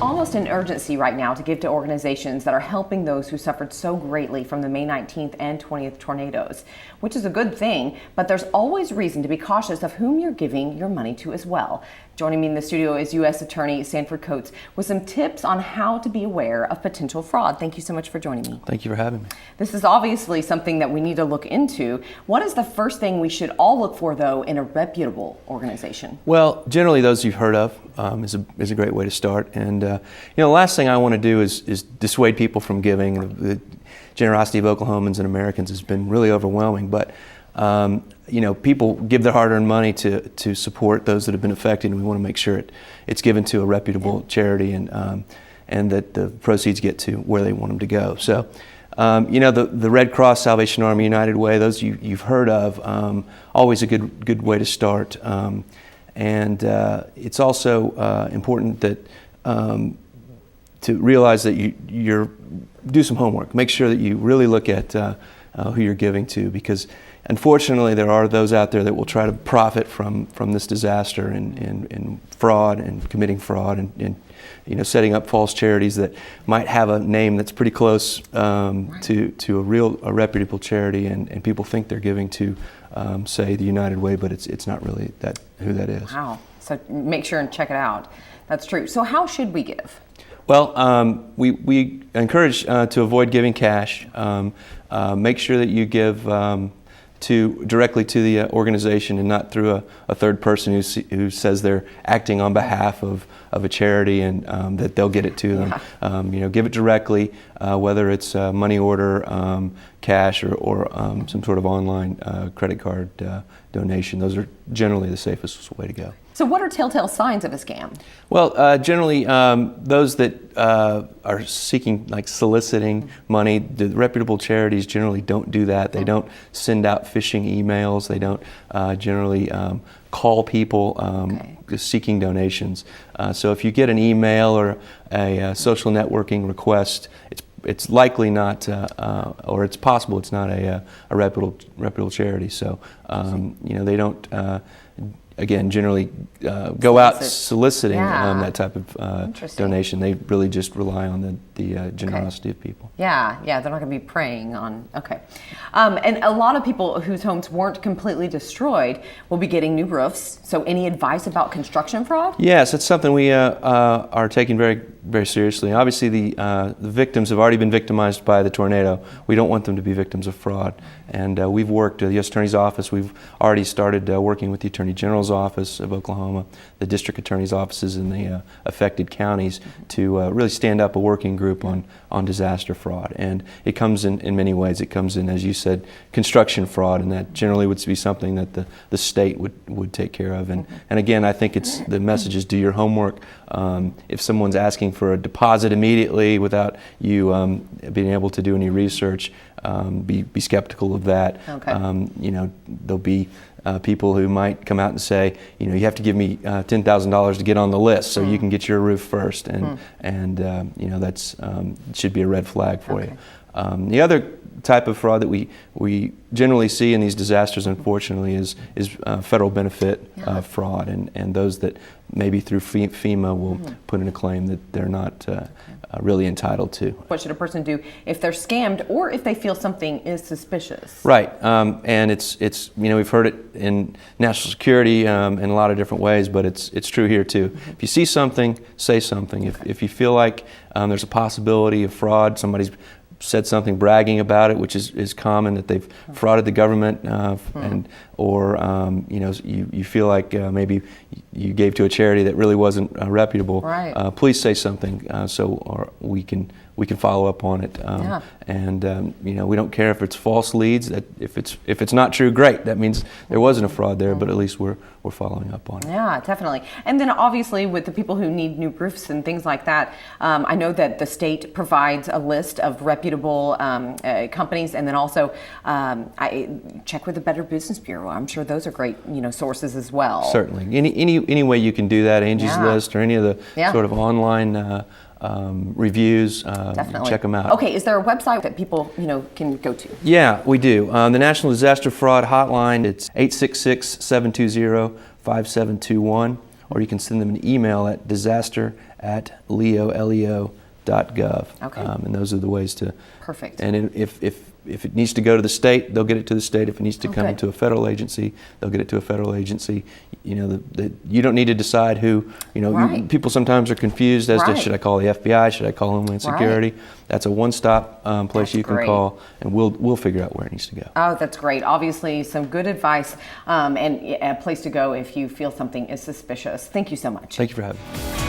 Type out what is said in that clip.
almost an urgency right now to give to organizations that are helping those who suffered so greatly from the May 19th and 20th tornadoes, which is a good thing, but there's always reason to be cautious of whom you're giving your money to as well. Joining me in the studio is U.S. Attorney Sanford Coates with some tips on how to be aware of potential fraud. Thank you so much for joining me. Thank you for having me. This is obviously something that we need to look into. What is the first thing we should all look for, though, in a reputable organization? Well, generally those you've heard of is a great way to start. And the last thing I want to do is dissuade people from giving. The generosity of Oklahomans and Americans has been really overwhelming, but people give their hard-earned money to support those that have been affected, and we want to make sure it's given to a reputable charity and that the proceeds get to where they want them to go. So, the Red Cross, Salvation Army, United Way, those you've heard of, always a good way to start. And it's also important that to realize that you do some homework. Make sure that you really look at who you're giving to, because unfortunately, there are those out there that will try to profit from this disaster and fraud and committing fraud and setting up false charities that might have a name that's pretty close to a reputable charity, and people think they're giving to say the United Way, but it's not really who that is. Wow! So make sure and check it out. That's true. So how should we give? Well, we encourage to avoid giving cash. Make sure that you give directly to the organization and not through a third person who says they're acting on behalf of a charity and that they'll get it to them. Give it directly, whether it's money order, cash, or some sort of online credit card donation. Those are generally the safest way to go. So what are telltale signs of a scam? Well, generally those that are seeking, like soliciting money, the reputable charities generally don't do that. They don't send out phishing emails. They don't generally call people seeking donations. So if you get an email or a social networking request, it's likely not, or it's possible it's not a reputable charity. So they don't. Again, generally go out soliciting that type of donation. They really just rely on the generosity of people. Yeah, they're not going to be preying on, and a lot of people whose homes weren't completely destroyed will be getting new roofs. So any advice about construction fraud? Yes, it's something we are taking very, very seriously. Obviously, the victims have already been victimized by the tornado. We don't want them to be victims of fraud. And we've worked, the U.S. Attorney's Office, we've already started working with the Attorney General's Office of Oklahoma, the District Attorney's offices in the affected counties to really stand up a working group on disaster fraud. And it comes in many ways. It comes in, as you said, construction fraud, and that generally would be something that the state would take care of. And again, I think the message is do your homework. If someone's asking for a deposit immediately without you being able to do any research, be skeptical of that. There'll be people who might come out and say, you have to give me $10,000 to get on the list so you can get your roof first, and that's should be a red flag for you. The other type of fraud that we generally see in these disasters, unfortunately, is federal benefit fraud, and those that maybe through FEMA will put in a claim that they're not really entitled to. What should a person do if they're scammed or if they feel something is suspicious? Right, and it's we've heard it in national security in a lot of different ways, but it's true here too. If you see something, say something. If you feel like there's a possibility of fraud, somebody's said something bragging about it, which is common, that they've frauded the government, or you feel like maybe you gave to a charity that really wasn't reputable. Please say something or we can follow up on it. And we don't care if it's false leads. That if it's not true, great. That means there wasn't a fraud there, but at least we're following up on it. Yeah, definitely. And then obviously with the people who need new roofs and things like that, I know that the state provides a list of reputable companies, and then also I check with the Better Business Bureau. I'm sure those are great sources as well. Certainly. Any way you can do that, Angie's List or any of the sort of online reviews, check them out. Okay, is there a website that people can go to? Yeah, we do. The National Disaster Fraud Hotline, it's 866-720-5721, or you can send them an email at disaster@leo.gov. Okay. And those are the ways to. Perfect. And if it needs to go to the state, they'll get it to the state. If it needs to come good. to a federal agency, they'll get it to a federal agency. You know, you don't need to decide who. You know, Right. people sometimes are confused as to Right. should I call the FBI, should I call Homeland Security. That's a one-stop place That's you can great. call, and we'll figure out where it needs to go. Oh, that's great. Obviously, some good advice and a place to go if you feel something is suspicious. Thank you so much. Thank you for having me.